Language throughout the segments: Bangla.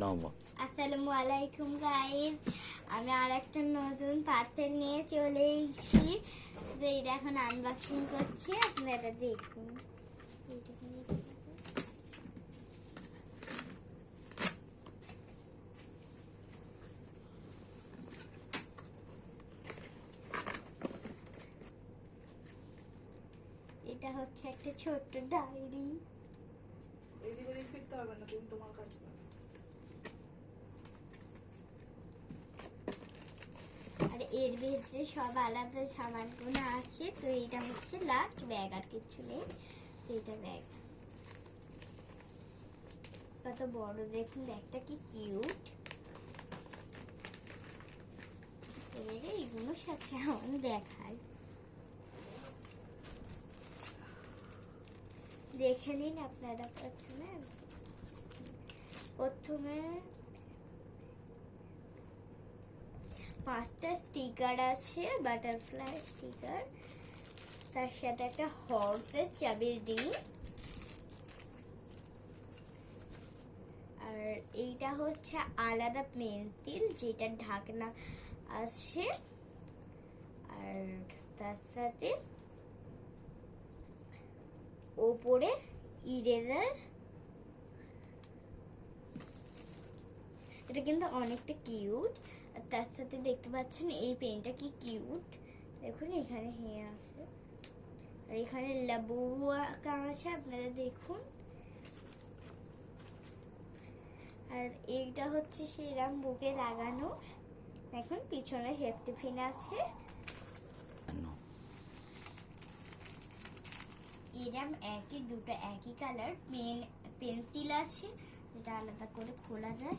আসসালামু আলাইকুম গাইস, আমি আর একটা নতুন পার্সেল নিয়ে চলে এসেছি। তো এটা এখন আনবক্সিং করছি, আপনারা দেখুন। এটা হচ্ছে একটা ছোট্ট ডায়েরি। ফিরতে হবে না, তুমি তোমার কাজ করো। আর এর ভিতরে সব আলাদা সামানগুলো আছে। তো এটা হচ্ছে লাস্ট ব্যাগ, আর কিছু নেই। তো এটা ব্যাগ কত বড়, দেখুন ব্যাগটা কি কিউট। এবারে এগুলোর সাথে আমার দেখাই, দেখে নিন আপনারা। প্রথমে 5টা স্টিকার আছে, বাটারফ্লাই স্টিকার। তার সাথে একটা হর্সের চাবির রিং, আর এইটা হচ্ছে আলাদা পেন্সিল যেটা ঢাকনা আছে, আর তার সাথে ওপরে ইরেজার। এটা কিন্তু অনেকটা কিউট। আর তার সাথে দেখতে পাচ্ছেন এই পেনটা কি কিউট, দেখুন এখানে হেয়ে আছে, আর এখানে লাবু আঁকা আছে, আপনারা দেখুন। আর এইটা হচ্ছে সেরাম বুকে লাগানো, দেখুন পিছনে হেফটি পিন আছে। এরম দুটো একই কালার পেন্সিল আছে, এটা আলাদা করে খোলা যায়।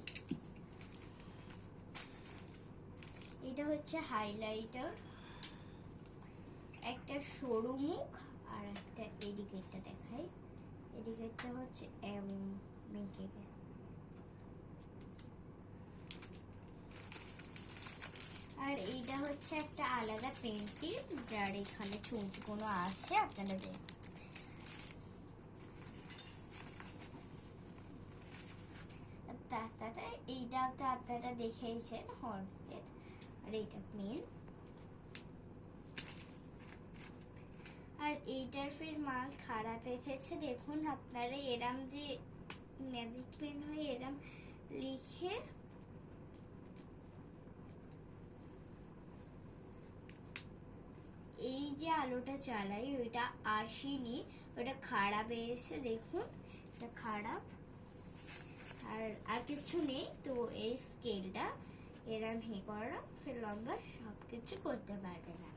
এটা হচ্ছে হাইলাইটার, একটা সরু মুখ, আর একটা এদিকেরটা দেখাই। এদিকেরটা হচ্ছে মেকে, আর এইটা হচ্ছে একটা আলাদা পেন্সিল যার এখানে চুমকি কোনো আছে, আপনারা দেখুন। তার সাথে এইটা তো আপনারা দেখেইছেন হর্সের, আর এইটা পেন। আর এইটার ফির মাল খারাপ এসেছে, দেখুন আপনারা। এরম যে ম্যাজিক পেন হয়, এরম লিখে এই যে আলোটা চালাই ওইটা আসেনি, ওটা খারাপ এসেছে, দেখুন এটা খারাপ। আর কিছু নেই। তো এই স্কেলটা এরম করা, ফের লম্বা সবকিছু করতে পারবে না।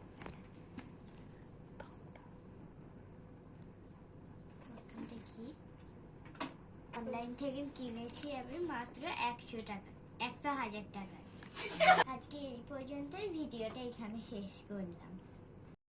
প্রথমটা কি, অনলাইন থেকে কিনেছি আমি মাত্র 100 টাকা, 100,000 টাকা। আজকে এই পর্যন্তই, ভিডিওটা এখানে শেষ করলাম।